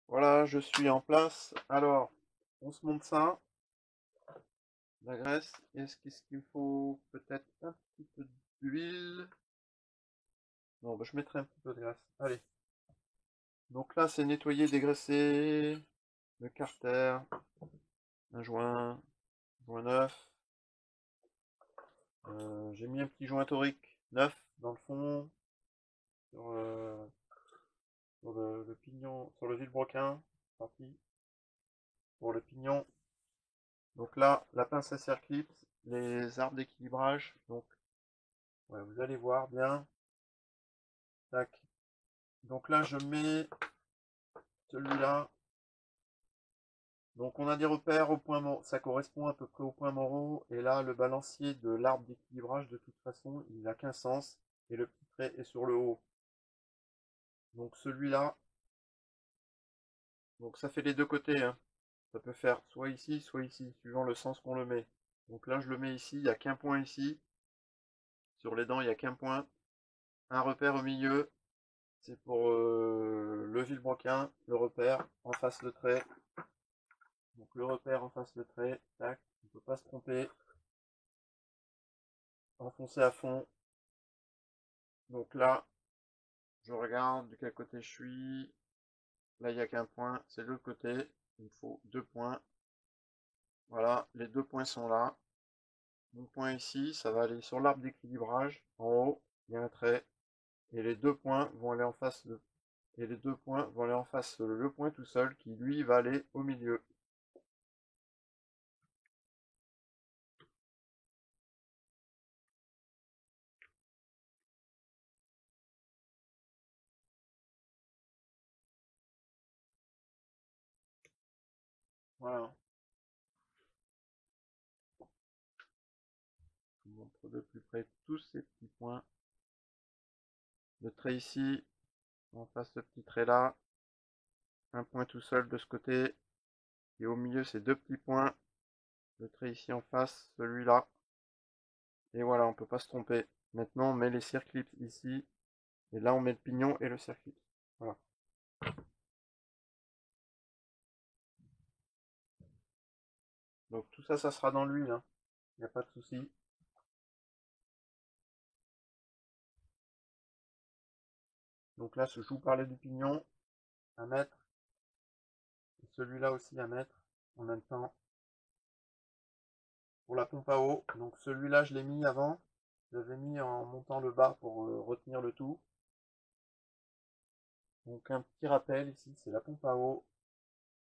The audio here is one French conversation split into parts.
Voilà, je suis en place. Alors, on se monte ça, la graisse. Qu'est-ce qu'il faut? Peut-être un petit peu d'huile. Non, bah, je mettrai un petit peu de graisse. Allez. Donc là, c'est nettoyer, dégraisser le carter, un joint neuf. J'ai mis un petit joint torique neuf dans le fond, sur, le pignon, sur le vilebrequin, parti pour le pignon. Donc là, la pince à circlip, les arbres d'équilibrage. Donc, ouais, vous allez voir bien. Tac. Donc là, je mets celui-là. Donc on a des repères au point mort, ça correspond à peu près au point moraux. Et là, le balancier de l'arbre d'équilibrage, de toute façon, il n'a qu'un sens. Et le petit trait est sur le haut. Donc celui-là, donc ça fait les deux côtés, hein. Ça peut faire soit ici, suivant le sens qu'on le met. Donc là, je le mets ici, il n'y a qu'un point ici. Sur les dents, il n'y a qu'un point. Un repère au milieu, c'est pour le vilebrequin, le repère en face le trait. Donc le repère en face le trait, tac, on ne peut pas se tromper. Enfoncer à fond. Donc là, je regarde de quel côté je suis. Là, il n'y a qu'un point, c'est de l'autre côté. Il me faut deux points. Voilà, les deux points sont là. Mon point ici, ça va aller sur l'arbre d'équilibrage. En haut, il y a un trait. Et les deux points vont aller en face et les deux points vont aller en face le point tout seul qui lui va aller au milieu. Voilà. Je vous montre de plus près tous ces petits points. Le trait ici, en face ce petit trait là. Un point tout seul de ce côté. Et au milieu, c'est deux petits points. Le trait ici en face, celui-là. Et voilà, on ne peut pas se tromper. Maintenant, on met les circlips ici. Et là, on met le pignon et le circlip. Voilà. Donc tout ça, ça sera dans l'huile, hein. Il n'y a pas de souci. Donc là, je vous parlais du pignon à mettre. Et celui-là aussi à mettre en même temps. Pour la pompe à eau. Donc celui-là, je l'ai mis avant. Je l'avais mis en montant le bas pour retenir le tout. Donc un petit rappel ici, c'est la pompe à eau.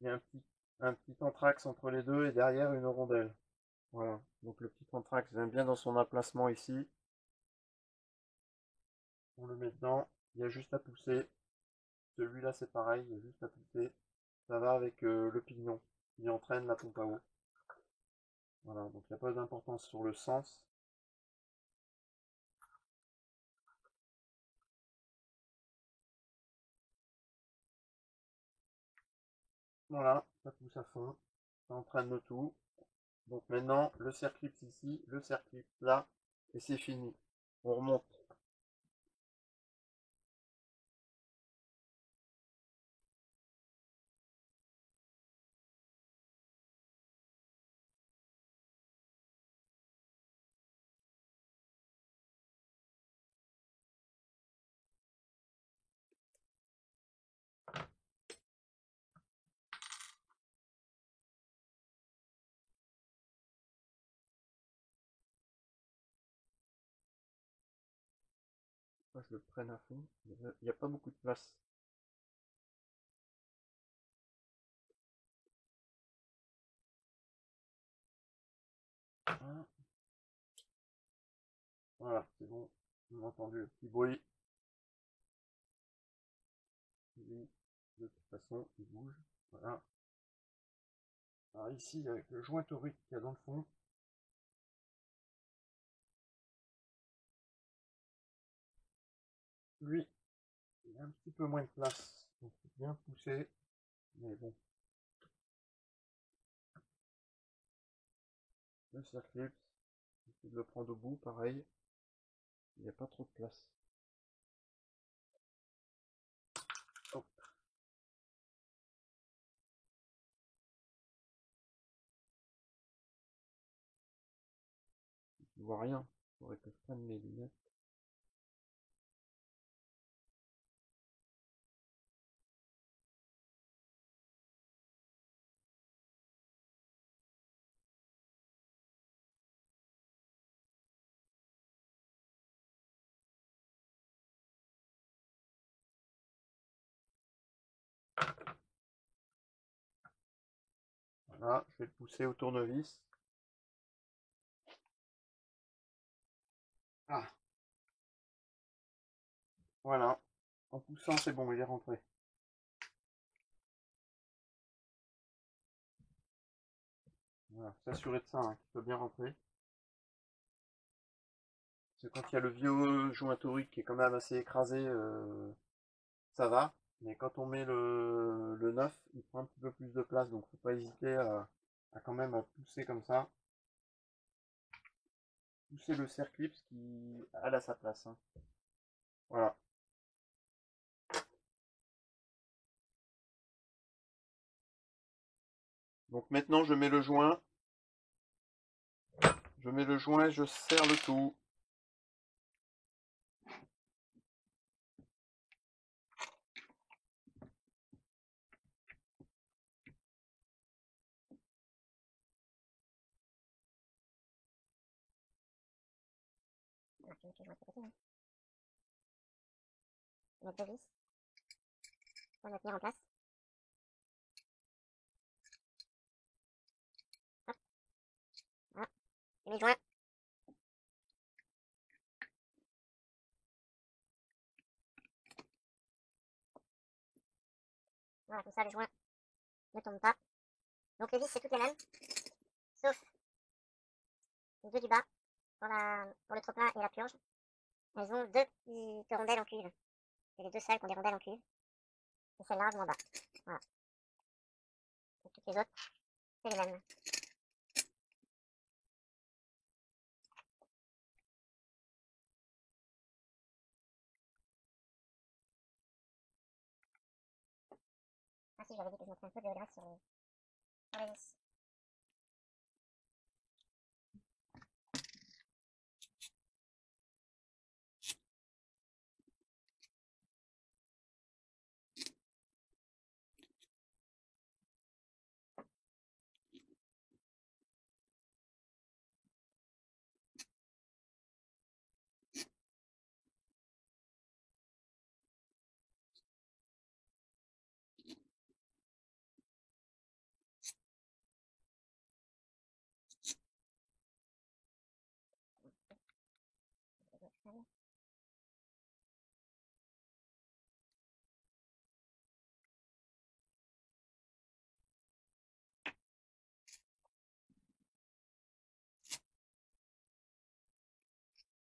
Il y a un petit anthrax entre les deux et derrière une rondelle. Voilà, donc le petit anthrax vient bien dans son emplacement ici. On le met dedans, il y a juste à pousser. Celui-là c'est pareil, il y a juste à pousser. Ça va avec le pignon qui entraîne la pompe à eau. Voilà, donc il n'y a pas d'importance sur le sens. Voilà, ça pousse à fond, ça entraîne le tout. Donc maintenant, le circlip ici, le circlip là, et c'est fini. On remonte. Moi, je le prenne à fond. Il n'y a pas beaucoup de place. Voilà, c'est bon. On a entendu le petit bruit. Lui, de toute façon, il bouge. Voilà. Alors ici, avec le joint torique qu'il y a dans le fond, lui, il a un petit peu moins de place. Donc c'est bien poussé. Mais bon. Le circlip, j'essaie de le prendre au bout, pareil. Il n'y a pas trop de place. Hop. vois rien. Faudrait que je prenne mes lunettes. Voilà, je vais le pousser au tournevis. Ah, voilà. En poussant, c'est bon, il est rentré. Voilà, s'assurer de ça, hein, qu'il peut bien rentrer. Parce que quand il y a le vieux joint torique qui est quand même assez écrasé, ça va. Mais quand on met le neuf, il prend un petit peu plus de place, donc faut pas hésiter à quand même à pousser comme ça. Pousser le circlips qui a sa place, hein. Voilà. Donc maintenant je mets le joint. Je mets le joint et je serre le tout. Je vais mettre le joint de ce côté, hein. Je vais mettre deux vis pour le tenir en place. Hop, voilà. J'ai mis le joint. Voilà, comme ça le joint ne tombe pas. Donc les vis c'est toutes les mêmes, sauf les deux du bas pour le trop-plein et la purge. Elles ont deux petites rondelles en cuivre. C'est les deux seules qui ont des rondelles en cuivre. Et celle-là en bas. Voilà. Et toutes les autres, c'est les mêmes. Ah si, j'avais dit que je mettrais un peu de grâce sur les vis.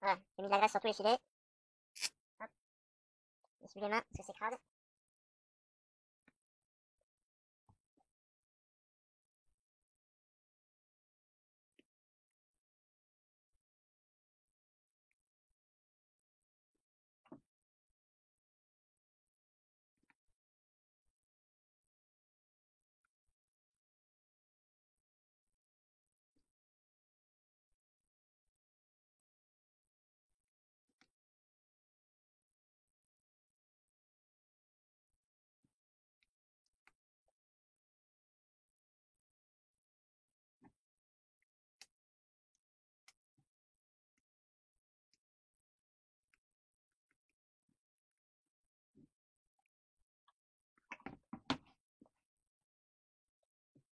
Voilà, j'ai mis de la graisse sur tous les filets. Hop, essuie les mains parce que c'est crade.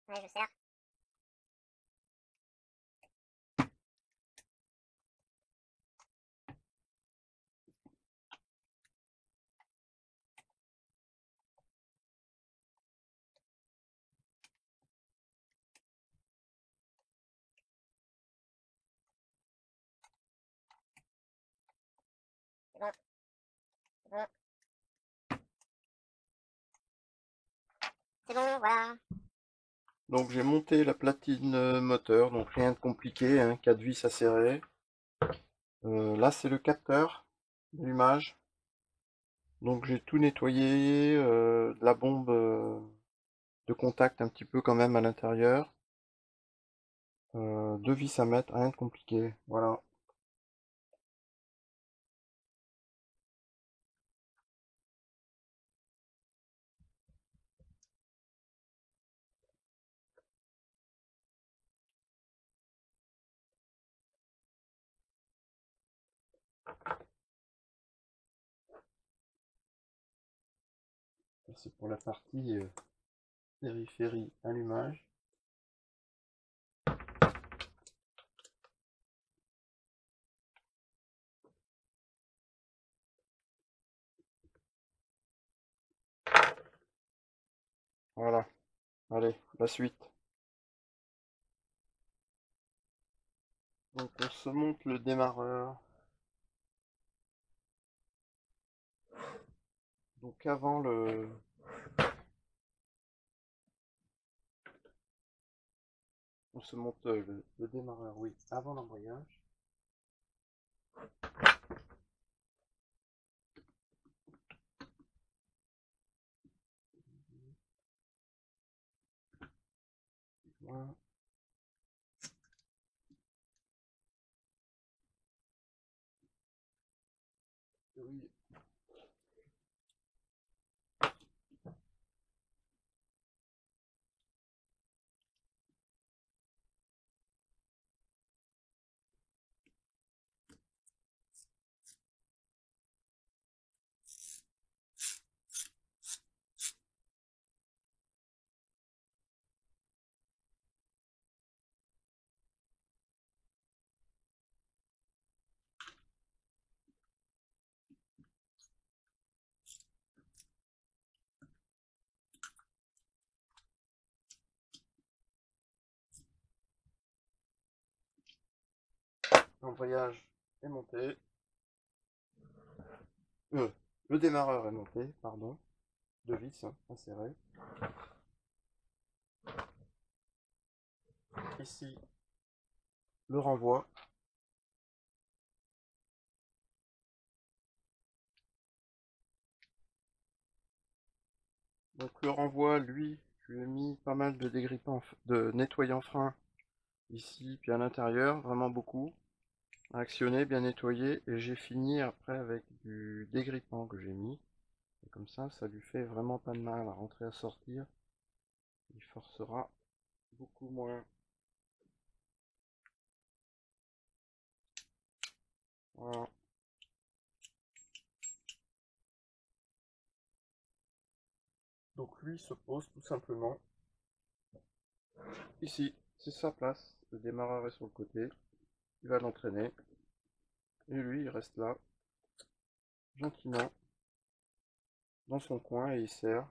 Ouais, je serre. C'est bon, c'est bon. C'est bon, voilà. Donc j'ai monté la platine moteur, donc rien de compliqué, hein, 4 vis à serrer. Là c'est le capteur d'allumage. Donc j'ai tout nettoyé, de la bombe de contact un petit peu quand même à l'intérieur. Deux vis à mettre, rien de compliqué. Voilà. c'est pour la partie périphérie allumage. Voilà, allez, la suite. Donc on se monte le démarreur. Donc avant on se monte le démarreur, oui, avant l'embrayage. Voilà. Oui. L'embrayage est monté. Le démarreur est monté, pardon. Deux vis insérées. Ici, le renvoi. Donc le renvoi, lui, je lui ai mis pas mal de dégrippants, de nettoyants freins ici, puis à l'intérieur, vraiment beaucoup. Actionné, bien nettoyé, et j'ai fini après avec du dégrippant que j'ai mis. Et comme ça lui fait vraiment pas de mal à rentrer à sortir. Il forcera beaucoup moins. Voilà. Donc lui se pose tout simplement ici, c'est sa place. Le démarreur est sur le côté, il va l'entraîner. Et lui, il reste là, gentiment, dans son coin, et il sert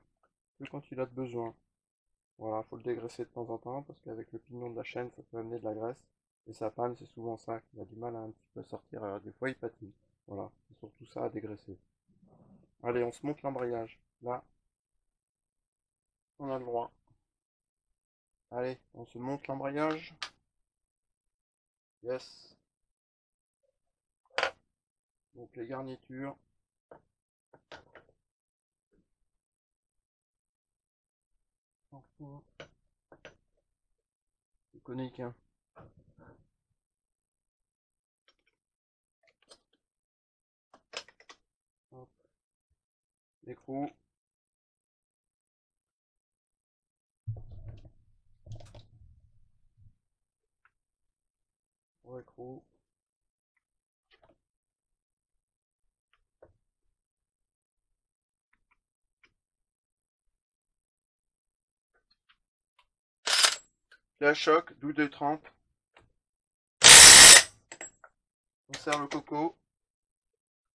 que quand il a besoin. Voilà, faut le dégraisser de temps en temps, parce qu'avec le pignon de la chaîne, ça peut amener de la graisse. Et sa panne, c'est souvent ça, qu'il a du mal à un petit peu sortir. Alors, des fois, il patine. Voilà, c'est surtout ça à dégraisser. Allez, on se monte l'embrayage. Là, on a le droit. Allez, on se monte l'embrayage. Yes. Donc les garnitures. Conique, hein. Hop. L'écrou. Écrou. Clé à choc, douille de trempe. On serre le coco.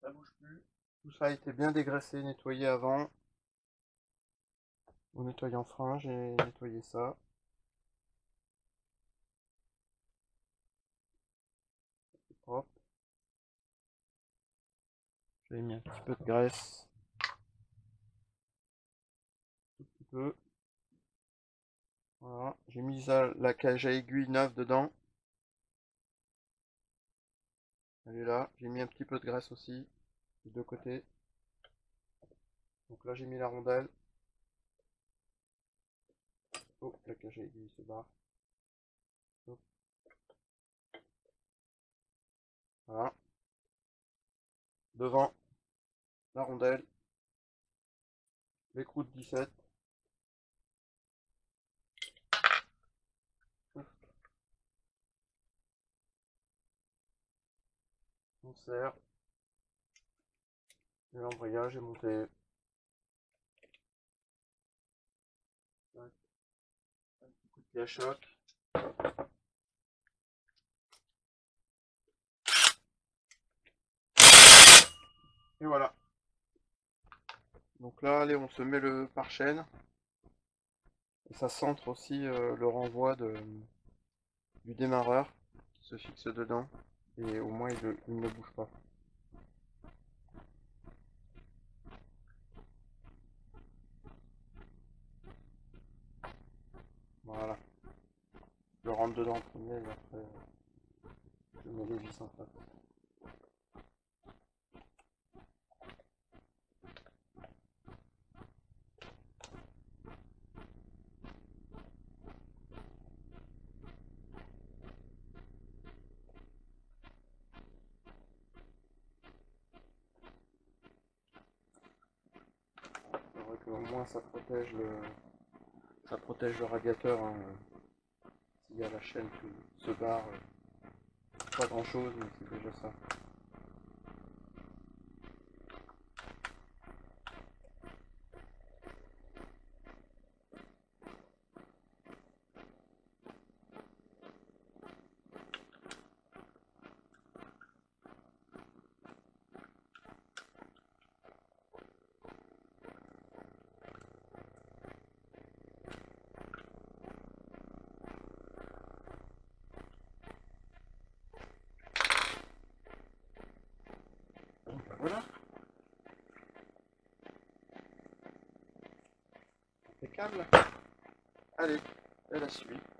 Ça bouge plus. Tout ça a été bien dégraissé, nettoyé avant. En nettoyant frein, j'ai nettoyé ça. C'est propre. J'ai mis un petit peu de graisse. Un petit peu. Voilà. J'ai mis la cage à aiguille neuve dedans. Elle est là. J'ai mis un petit peu de graisse aussi. Des deux côtés. Donc là, j'ai mis la rondelle. Oh, la cage à aiguille se barre. Hop. Voilà. Devant, la rondelle. L'écrou de 17. On serre. Et l'embrayage est monté. Il y a choc. Et voilà. Donc là, allez, on se met le pare-chaîne. Et ça centre aussi le renvoi du démarreur qui se fixe dedans. Et au moins, il ne bouge pas. Voilà. Je le rentre dedans en premier et après, je mets les vis en face. Au moins ça protège le radiateur, hein. S'il y a la chaîne qui se barre, pas grand chose, mais c'est déjà ça. Donc voilà. Impeccable. Allez, à la suite.